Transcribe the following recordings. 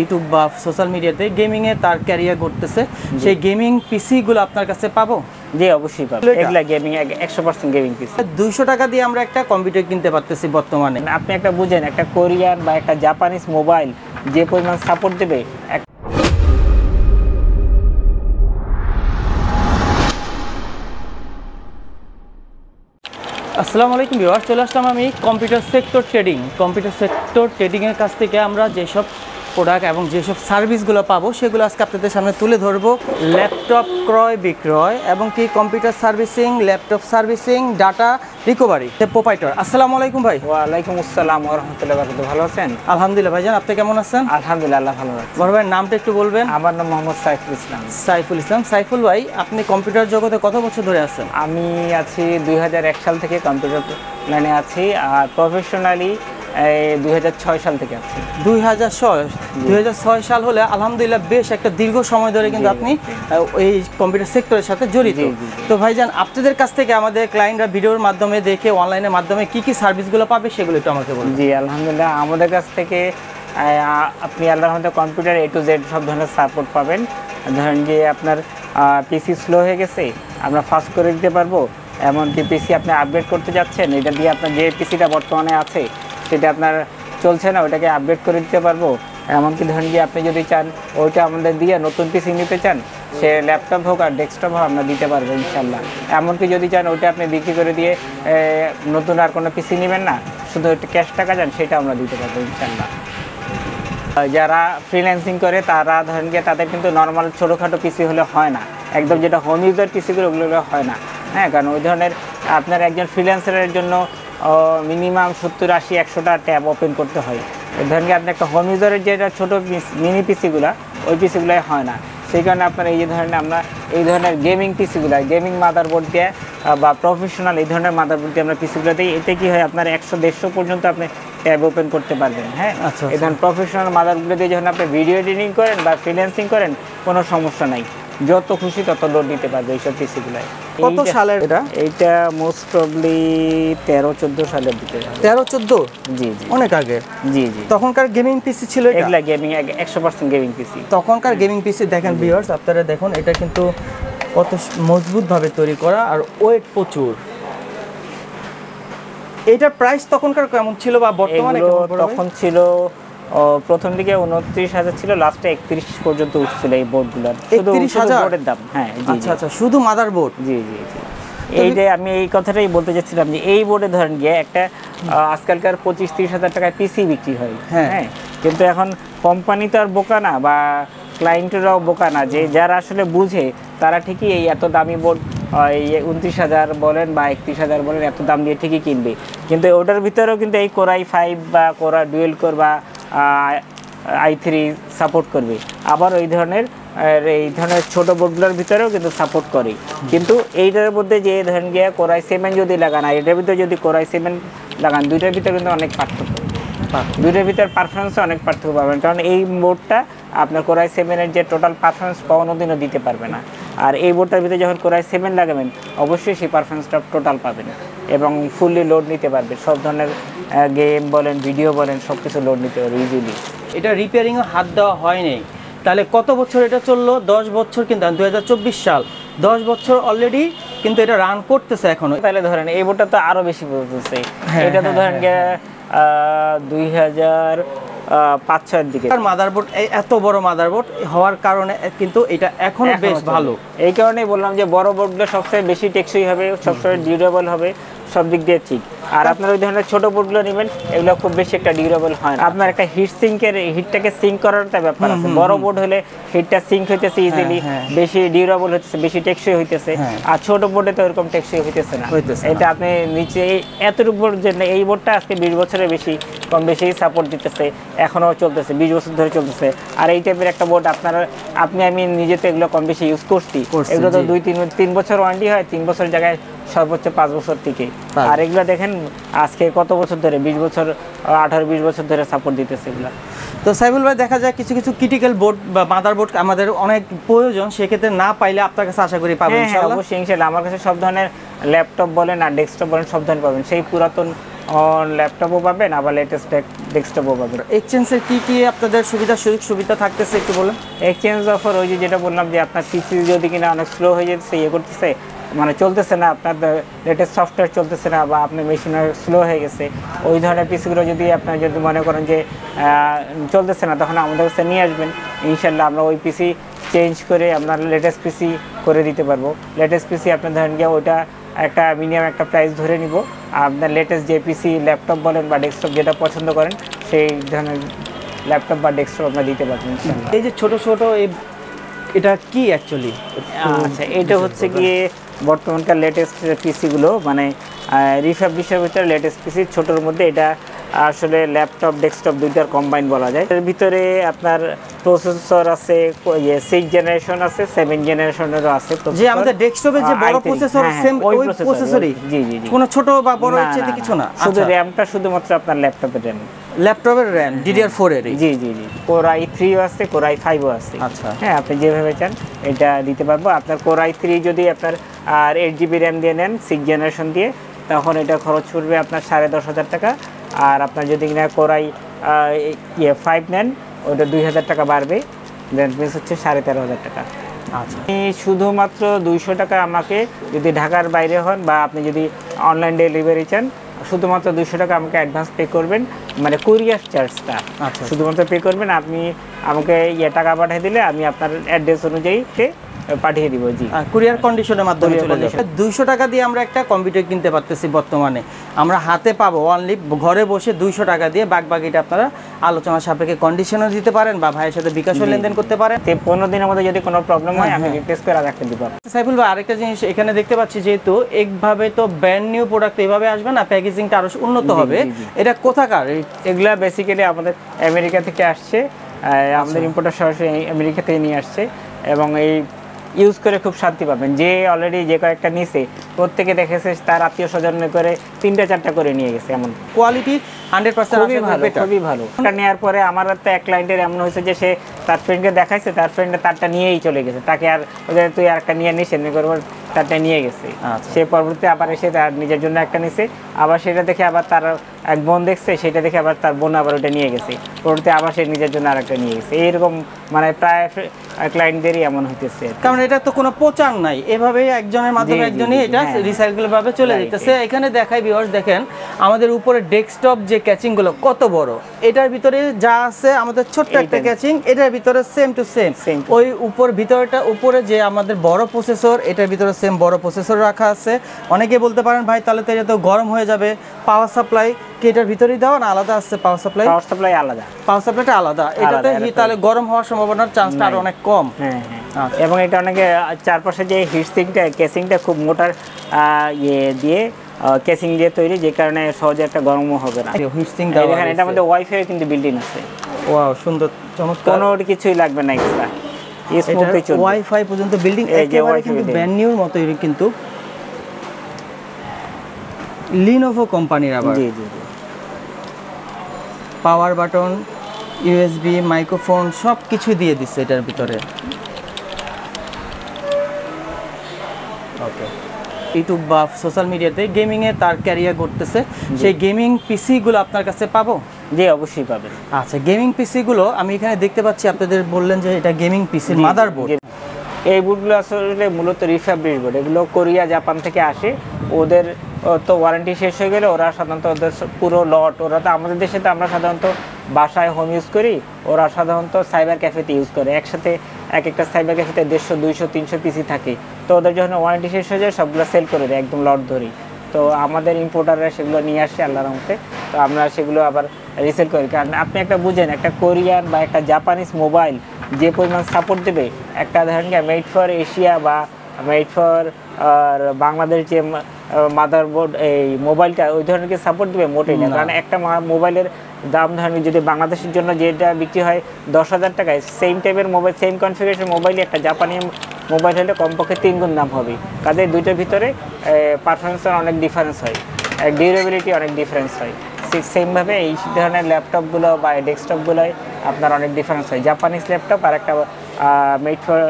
YouTube বা social মিডিয়াতে gaming এ তার ক্যারিয়ার করতেছে, সেই গেমিং পিসি গুলো আপনার কাছে পাবো? জি অবশ্যই পাবো। এগুলা গেমিং 100% গেমিং পিসি। 200 টাকা দিয়ে আমরা একটা কম্পিউটার কিনতে পারতেছি বর্তমানে। আপনি একটা বুঝেন, একটা কোরিয়ান বা একটা জাপানিজ মোবাইল যে পরিমাণ সাপোর্ট দেবে। আসসালামু আলাইকুম ভিউয়ার, চলে আসলাম আমি কম্পিউটার সেক্টর ট্রেডিং এর কাছ থেকে আমরা যেসব প্রোডাক্ট এবং যেসব সার্ভিসগুলো পাবো সেগুলো আজকে আপনাদের সামনে তুলে ধরবো। ল্যাপটপ ক্রয় বিক্রয় এবং কি computer servicing, laptop servicing, data recovery proprietor. আসসালামু আলাইকুম ভাই। ওয়ালাইকুম আসসালাম ওয়া রাহমাতুল্লাহি ওয়া বারাকাতুহু। ভালো আছেন? আলহামদুলিল্লাহ ভাইজান, আপনি কেমন আছেন? আলহামদুলিল্লাহ, আল্লাহ ভালো আছে। বড় ভাইয়ের নামটা একটু বলবেন? আমার নাম মোহাম্মদ সাইফুল ইসলাম। সাইফুল ইসলাম। সাইফুল ভাই, আপনি কম্পিউটার জগতে কত বছর ধরে আছেন? আমি আছি 2001 সাল থেকে কম্পিউটার লাইনে আছি, আর প্রফেশনালি 2006 সাল থেকে আছি। 2006 সাল হলে আলহামদুলিল্লাহ বেশ একটা দীর্ঘ সময় ধরে কিন্তু আপনি এই কম্পিউটার সেক্টরের সাথে জড়িত। তো ভাইজান, আপনাদের কাছ থেকে আমাদের ক্লায়েন্টরা ভিডিওর মাধ্যমে দেখে অনলাইনের মাধ্যমে কি কি সার্ভিসগুলো পাবে সেগুলো একটু আমাকে বলুন। জি আলহামদুলিল্লাহ, আমাদের কাছ থেকে আপনি আল্লাহর রহমতে কম্পিউটার A to Z সব ধরনের সাপোর্ট পাবেন। ধরেন যে আপনার পিসি স্লো হয়ে গেছে, আমরা ফাস্ট করে দিতে পারবো। এমনকি পিসি আপনি আপডেট করতে যাচ্ছেন, এটা দিয়ে আপনার যে পিসিটা বর্তমানে আছে সেটা আপনার চলছে না, ওটাকে আপডেট করে দিতে পারবো। এমনকি ধরেন যে আপনি যদি চান ওইটা আমাদের দিয়ে নতুন পিসি নিতে চান, সে ল্যাপটপ হোক আর ডেস্কটপ হোক আমরা দিতে পারবো ইনশাল্লাহ। এমনকি যদি চান ওইটা আপনি বিক্রি করে দিয়ে নতুন আর কোনো পিসি নেবেন না, শুধু একটু ক্যাশ টাকা যান, সেটা আমরা দিতে পারবো ইনশাল্লাহ। যারা ফ্রিল্যান্সিং করে তারা ধরেন গিয়ে তাদের কিন্তু নর্মাল ছোটোখাটো পিসি হলে হয় না, একদম যেটা হোম ইউজার পিসিগুলো ওগুলো হয় না। হ্যাঁ, কারণ ওই ধরনের আপনার একজন ফ্রিল্যান্সারের জন্য মিনিমাম 70-80-100টা ট্যাব ওপেন করতে হয়। ধরেন গিয়ে আপনি একটা হোম ইউজারের যেটা ছোটো মিনি পিসিগুলো, ওই পিসিগুলোই হয় না। সেই কারণে আপনার এই যে ধরেন আমরা এই ধরনের গেমিং পিসিগুলো, গেমিং মাদারবোর্ড দিয়ে বা প্রফেশনাল এই ধরনের মাদারবোর্ড দিয়ে আমরা পিসিগুলো দিই। এতে কী হয়, আপনার 100-150 পর্যন্ত আপনি ট্যাব ওপেন করতে পারবেন। হ্যাঁ, এই ধরনের প্রফেশনাল মাদারবোর্ড দিয়ে যখন আপনি ভিডিও এডিটিং করেন বা ফ্রিল্যান্সিং করেন, কোনো সমস্যা নাই, যত খুশি তত লোড দিতে পারবে এইসব পিসিগুলোয়। কত সালের এটা? এইটা মোস্ট প্রবলি 13-14 সালের দিকে। 13-14? জি জি, অনেক আগে। জি জি, তখনকার গেমিং পিসি ছিল এটা? এগুলা গেমিং 100% গেমিং পিসি। তখনকার গেমিং পিসি দেখেন ভিউয়ার্স, আপনারা দেখুন এটা কিন্তু কত মজবুতভাবে তৈরি করা আর ওয়েট প্রচুর। এইটার প্রাইস তখনকার কেমন ছিল বা বর্তমানে কেমন? তখন ছিল প্রথম দিকে 29,000 ছিল, লাস্টে 31 পর্যন্ত উঠছিল এই বোর্ডগুলোর। 31,000 বোর্ডের দাম? হ্যাঁ। আচ্ছা আচ্ছা, শুধু মাদারবোর্ড? জি জি জি। এইটাই আমি এই কথাটাই বলতে চাচ্ছিলাম যে এই বোর্ডে ধরেন গিয়ে একটা আজকালকার 25-30 হাজার টাকায় পিসি বিক্রি হয়। হ্যাঁ, কিন্তু এখন কোম্পানি তো আর বোকা না বা ক্লায়েন্টরাও বোকা না, যে যারা আসলে বুঝে তারা ঠিকই এই এত দামি বোর্ড, এই 29,000 বলেন বা 31,000 বলেন, এত দাম দিয়ে ঠিকই কিনবে। কিন্তু ওটার ভিতরেও কিন্তু এই কোর i5 বা কোর ডুয়েল কোর বা i3 সাপোর্ট করবে। আবার এই ধরনের ছোটো বোর্ডগুলোর ভিতরেও কিন্তু সাপোর্ট করে। কিন্তু এইটার মধ্যে যে ধরেন গিয়ে কোর i7 যদি লাগান আর এটার ভিতরে যদি কোর i7 লাগান, দুইটার ভিতরে কিন্তু অনেক পার্থক্য, দুইটার ভিতরে পারফরমেন্সে অনেক পার্থক্য পাবেন। কারণ এই বোর্ডটা আপনার কোর i7-এর যে টোটাল পারফরমেন্স কোনোদিনও দিতে পারবে না, আর এই বোর্ডটার ভিতরে যখন কোর i7 লাগাবেন অবশ্যই সেই পারফরমেন্সটা টোটাল পাবেন এবং ফুললি লোড নিতে পারবে। সব ধরনের গেম বলেন, ভিডিও বলেন, সব কিছু লোড নিতে পারবে ইজিলি। এটা রিপেয়ারিংও হাত দেওয়া হয়নি, তাহলে কত বছর এটা চললো? 10 বছর। কিন্তু 2024 সাল, 10 বছর অলরেডি কিন্তু এটা রান করতেছে এখনো। তাহলে ধরেন এই বোর্ডটা তো আরও বেশি বলতেছে। এটা তো ধরেন 2005-06 দিকে মাদারবোর্ড, এত বড় মাদারবোর্ড হওয়ার কারণে কিন্তু এটা এখনো বেশ ভালো। এই কারণেই বললাম যে বড় বোর্ডগুলো সবসময় বেশি টেকসই হবে, সবসময় ডিউরেবল হবে, সব দিক দিয়ে ঠিক। আর আপনার ওই ধরনের ছোটো বোর্ডগুলো নেবেন, এগুলো খুব বেশি একটা ডিউরেবল হয় না। আপনার একটা হিটটাকে সিঙ্ক করার একটা ব্যাপার আছে। বড় বোর্ড হলে হিটটা সিঙ্ক হইতেছে ইজিলি, বেশি ডিউরেবল হইতেছে, বেশি টেকসই হইতেছে। আর ছোট বোর্ডে তো এরকম টেকসই হইতেছে না। এটা আপনি নিচে এতটুকু বোর্ড, যে এই বোর্ডটা আজকে 20 বছরের বেশি কম বেশি সাপোর্ট দিতেছে, এখনও চলতেছে, 20 বছর ধরে চলতেছে। আর এই টাইপের একটা বোর্ড আমি নিজে তো এগুলো কম বেশি ইউজ করছি। এগুলো তো 2-3 বছর ওয়ারেন্টি হয়, 3 বছর জায়গায় সর্বোচ্চ 5 বছর থেকে। আর এগুলো দেখেন আজকে কত বছর ধরে, 20 বছর 18-20 বছর ধরে সাপোর্ট দিতেছে এগুলো। তো সাইফুল ভাই, দেখা যায় কিছু কিছু ক্রিটিক্যাল বোর্ড বা মাদারবোর্ড আমাদের অনেক প্রয়োজন, সেক্ষেত্রে না পাইলে আপনার কাছে আশা করি পাবেন ইনশাআল্লাহ। অবশ্যই ইনশাআল্লাহ, আমার কাছে সব ধরনের ল্যাপটপ বলেন আর ডেস্কটপ বলেন সব ধরনের পাবেন। সেই পুরাতন অন ল্যাপটপও পাবেন, আবার লেটেস্ট ডেস্কটপও পাবেন। এক্সচেঞ্জের কি আপনাদের সুযোগ সুবিধা থাকতেছে একটু বলেন। এক্সচেঞ্জ অফার ওই যেটা বললাম যে আপনার পিসি যদি কিনা অনেক স্লো হয়ে যেতেছে, ইয়ে করতেছে, মানে চলতেছে না, আপনার লেটেস্ট সফটওয়্যার চলতেছে না, বা আপনার মেশিন স্লো হয়ে গেছে, ওই ধরনের পিসিগুলো যদি আপনার যদি মনে করেন যে চলতেছে না, তখন আমাদের কাছে নিয়ে আসবেন। ইনশাল্লাহ আমরা ওই পিসি চেঞ্জ করে আপনার লেটেস্ট পিসি করে দিতে পারবো। লেটেস্ট পিসি আপনার ধরেন গিয়ে ওইটা একটা মিনিমাম একটা প্রাইস ধরে নিব, আপনার লেটেস্ট যে পিসি ল্যাপটপ বলেন বা ডেস্কটপ যেটা পছন্দ করেন সেই ধরনের ল্যাপটপ বা ডেস্কটপ আমরা দিতে পারবেন ইনশাল্লাহ। এই যে ছোট এটা কি অ্যাকচুয়ালি? আচ্ছা, এটা হচ্ছে গিয়ে বর্তমানকার লেটেস্ট পিসিগুলো, মানে রিফাবলিশের ভিতরে লেটেস্ট পিসি, ছোটোর মধ্যে এটা আসলে ল্যাপটপ ডেস্কটপ দুইটার কম্বাইন বলা যায়। এর ভিতরে আপনার প্রসেসর আছে, 6 জেনারেশন আছে, 7 জেনারেশনেরও আছে। যে আমাদের ডেস্কটপে যে বড় প্রসেসর সেম ওই প্রসেসরই, জি জি জি, কোনো ছোট বা বড় ইত্যাদি কিছু না, শুধু র‍্যামটা শুধুমাত্র আপনার ল্যাপটপের র‍্যাম, ল্যাপটপের র‍্যাম DDR4 এর। জি জি জি, Core i3 আছে, Core i5 আছে। আচ্ছা, হ্যাঁ, আপনি যেভাবে চান এটা দিতে পারবো। আপনার Core i3 যদি আপনার আর 8GB র‍্যাম দিয়ে নেন 6 জেনারেশন দিয়ে, তখন এটা খরচ পড়বে আপনার 10,500 টাকা। আর আপনার যদি কিনা Core i5 নেন, ওটা 2,000 টাকা বাড়বে, দ্যাট মিনস হচ্ছে 13,500 টাকা। আচ্ছা, শুধুমাত্র 200 টাকা আমাকে, যদি ঢাকার বাইরে হন বা আপনি যদি অনলাইন ডেলিভারি চান, শুধুমাত্র 200 টাকা আমাকে অ্যাডভান্স পে করবেন, মানে কুরিয়ার চার্জটা শুধুমাত্র পে করবেন। আপনি আমাকে টাকা পাঠিয়ে দিলে আমি আপনার অ্যাড্রেস অনুযায়ী পাঠিয়ে দিব। জি, কুরিয়ার কন্ডিশনের মাধ্যমে চলে যাবে। 200 টাকা দিয়ে আমরা একটা কম্পিউটার কিনতে পারতেছি বর্তমানে, আমরা হাতে পাবো অনলি ঘরে বসে 200 টাকা দিয়ে। বাকিটা আপনারা আলোচনা সাপেক্ষে কন্ডিশনও দিতে পারেন বা ভাইয়ের সাথে বিকাশও লেনদেন করতে পারেন। 15 দিনের মধ্যে যদি কোনো প্রবলেম হয় আমি রিপ্লেস করে রাখতে দিব। সাইফুল ভাই, আরেকটা জিনিস এখানে দেখতে পাচ্ছি, যেহেতু একভাবে তো ব্র্যান্ড নিউ প্রোডাক্ট এইভাবে আসবে না, প্যাকেজিংটা আরো উন্নত হবে। এটা কোথাকার? এগুলা বেসিক্যালি আমাদের আমেরিকা থেকে আসছে, আমাদের ইম্পোর্টার সরাসরি আমেরিকা থেকে নিয়ে আসছে, এবং এই ইউজ করে খুব শান্তি পাবেন। যে অলরেডি যে কয়েকটা নিছে, প্রত্যেকে দেখেছে তার আত্মীয় স্বজন করে 3টা-4টা করে নিয়ে গেছে। এমন কোয়ালিটি 100% খুবই ভালো। এটা নেওয়ার পরে আমার তো এক ক্লায়েন্টের এমন হয়েছে যে সে তার ফ্রেন্ডকে দেখাইছে, তার ফ্রেন্ডে তারটা নিয়েই চলে গেছে, তাকে আর ওদের তুই আর একটা নিয়ে নিস, এমনি করবার তারটা নিয়ে গেছে। সে পরবর্তীতে আবার এসে তার নিজের জন্য একটা নিছে, আবার সেটা দেখে আবার তার এক বোন দেখছে, সেটা দেখে আবার তার বোন আবার ওটা নিয়ে গেছে, পরবর্তীতে আবার সে নিজের জন্য আরেকটা নিয়ে গেছে। এইরকম মানে প্রায় ক্লায়েন্টদেরই এমন হইতেছে, কারণ এটা তো কোনো প্রচার নাই, এভাবে একজনের মাধ্যমে একজনই এটা রিসাইকেল ভাবে চলে যেতেছে। এখানে দেখাই ভিউয়ার্স, দেখেন আমাদের উপরে ডেস্কটপ যে ক্যাচিং গুলো কত বড়, এটার ভিতরে যা আছে আমাদের ছোট্ট একটা ক্যাচিং, এটার ভিতরে সেম টু সেম ওই উপরে যে আমাদের বড় প্রসেসর, এটার ভিতরে সেম বড় প্রসেসর রাখা আছে। অনেকে বলতে পারেন ভাই তাহলে তো এটা তো গরম হয়ে যাবে, পাওয়ার সাপ্লাই কি এটার ভিতরেই দেওয়া না আলাদা আছে? পাওয়ার সাপ্লাই আলাদা, পাওয়ার সাপ্লাইটা আলাদা, এটাতে তাহলে গরম হওয়ার সম্ভাবনার চান্সটা আরো অনেক কম। এবং এটা অনেকে চারপাশে যে হিটসিংটা কেসিংটা খুব মোটার দিয়ে কেসিং দিয়ে তৈরি, যে কারণে সহজে একটা গরমও হবে না। হিটসিং দেওয়া দেখেন, এটার মধ্যে ওয়াইফাই কিন্তু বিল্ট-ইন আছে। ওয়াও, সুন্দর, চমৎকার, কোনো কিছুই লাগবে না এক্সট্রা, স্মুথলি চলবে। ওয়াইফাই পর্যন্ত বিল্ডিং একেবারে কিন্তু ব্র্যান্ড নিউর মতো, কিন্তু লিনোভো কোম্পানির। আবার জি জি, পাওয়ার বাটন, ইউএসবি, মাইক্রোফোন সব কিছু দিয়ে দিচ্ছে এটার ভিতরে। ওকে, ইউটিউব বা সোশ্যাল মিডিয়াতে গেমিংয়ে তার ক্যারিয়ার করতেছে, সেই গেমিং পিসিগুলো আপনার কাছে পাবো? জি, অবশ্যই পাবেন। আচ্ছা, গেমিং পিসিগুলো আমি এখানে দেখতে পাচ্ছি, আপনাদের বললেন যে এটা গেমিং পিসির মাদারবোর্ড। এই বোর্ডগুলো আসলে মূলত রিফাবলিশ বোর্ড, এগুলো কোরিয়া জাপান থেকে আসে। ওদের তো ওয়ারেন্টি শেষ হয়ে গেলে ওরা সাধারণত ওদের পুরো লট, ওরা তো আমাদের দেশে তো আমরা সাধারণত বাসায় হোম ইউজ করি, ওরা সাধারণত সাইবার ক্যাফেতে ইউজ করে। একসাথে একটা সাইবার ক্যাফেতে 150, 200, 300 পিসি থাকে, তো ওদের যখন ওয়ারেন্টি শেষ হয়ে যায় সবগুলো সেল করে দেয় একদম লট ধরি। তো আমাদের ইম্পোর্টাররা সেগুলো নিয়ে আসে আল্লাহর রহমতে, তো আমরা সেগুলো আবার রিসেল করি। কারণ আপনি একটা বুঝেন, একটা কোরিয়ান বা একটা জাপানিজ মোবাইল যে পরিমাণ সাপোর্ট দেবে, একটা ধরেন মেড ফর এশিয়া বা মেড ফর বাংলাদেশ যে মাদারবোর্ড এই মোবাইলটা ওই ধরনের সাপোর্ট দেবে মোটেই না। কারণ একটা মোবাইলের দাম ধরেন যদি বাংলাদেশের জন্য যেটা বিক্রি হয় 10,000 টাকায়, সেম টাইপের মোবাইল, সেম কনফিগারেশন মোবাইলে একটা জাপানি মোবাইল হলে কমপক্ষে 3 গুণ দাম হবে। কাজে দুইটার ভিতরে পারফরমেন্সের অনেক ডিফারেন্স হয়, ডিউরেবিলিটি অনেক ডিফারেন্স হয়। সেমভাবে এই ধরনের ল্যাপটপগুলো বা ডেস্কটপগুলোয় আপনার অনেক ডিফারেন্স হয়। জাপানিজ ল্যাপটপ আর একটা মেড ফর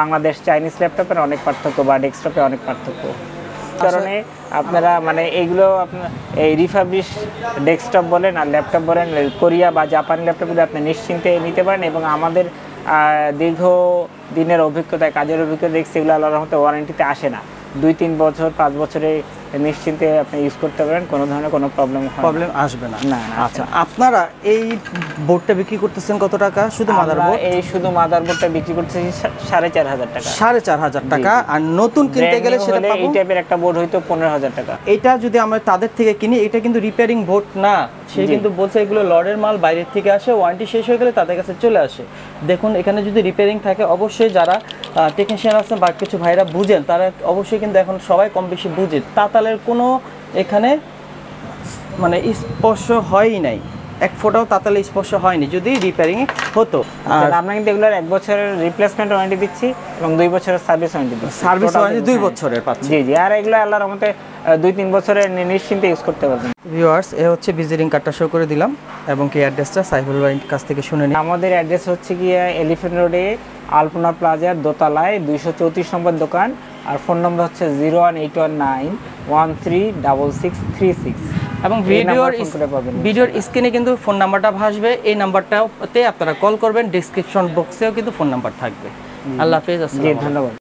বাংলাদেশ চাইনিজ ল্যাপটপের অনেক পার্থক্য, বা ডেস্কটপে অনেক পার্থক্য। কারণে আপনারা মানে এইগুলো আপনার এই রিফার্বিশ ডেস্কটপ বলেন আর ল্যাপটপ বলেন, কোরিয়া বা জাপানি ল্যাপটপগুলো আপনি নিশ্চিন্তে নিতে পারেন। এবং আমাদের দীর্ঘ দিনের অভিজ্ঞতায়, কাজের অভিজ্ঞতা দেখছি এগুলো আল্লাহর রহমতে ওয়ারেন্টিতে আসে না। 2-3 বছর 5 বছরে নিশ্চিন্তে আপনি ইউজ করতে পারেন, কোনো ধরনের কোনো প্রবলেম আসবে না। না। আচ্ছা, আপনারা এই বোর্ডটা বিক্রি করতেছেন কত টাকা? শুধু মাদারবোর্ড? এই শুধু মাদারবোর্ডটা বিক্রি করতেছি 4,500 টাকা। 4,500 টাকা। আর নতুন কিনতে গেলে সেটা পাবো এই টাইপের একটা বোর্ড হয়তো 15,000 টাকা। এটা যদি আমরা তাদের থেকে কিনি, এটা কিন্তু রিপেয়ারিং বোর্ড না। সে কিন্তু বলছে এগুলো লর্ডের মাল, বাইরের থেকে আসে, ওয়ারেন্টি শেষ হয়ে গেলে তাদের কাছে চলে আসে। দেখুন এখানে যদি রিপেয়ারিং থাকে, অবশ্যই যারা টেকনিশিয়ান আছেন বা কিছু ভাইরা বুঝেন, তারা অবশ্যই কিন্তু এখন সবাই কম বেশি বুঝে। তাতালের কোনো এখানে মানে স্পর্শ হয়ই নাই, এক ফোঁটাও তাতালে স্পর্শ হয়নি যদি রিপেয়ারিং হতো। আর আমরা কিন্তু এগুলোর 1 বছরের রিপ্লেসমেন্ট ওয়ারেন্টি দিচ্ছি এবং 2 বছরের সার্ভিস ওয়ারেন্টি দিচ্ছি। সার্ভিস ওয়ারেন্টি 2 বছরের পাচ্ছি। জি। আর এগুলো আল্লাহর রহমতে 2-3 বছরের নিশ্চিন্তে ইউজ করতে পারবেন। ভিউয়ার্স, এ হচ্ছে ভিজিটিং কার্ডটা শো করে দিলাম এবং কি অ্যাড্রেসটা সাইফুল ভাইয়ের কাছ থেকে শুনে নিই। আমাদের অ্যাড্রেস হচ্ছে গিয়ে এলিফ্যান্ট রোডে আলপনা প্লাজার দোতলায় 234 নম্বর দোকান। আর ফোন নম্বর হচ্ছে 01819136636। এবং ভিডিওর স্ক্রিনে কিন্তু ফোন নাম্বারটা ভাসবে, এই নাম্বারটাতে আপনারা কল করবেন। ডেসক্রিপশন বক্সেও কিন্তু ফোন নাম্বার থাকবে। আল্লাহ হাফেজ। জি, ধন্যবাদ।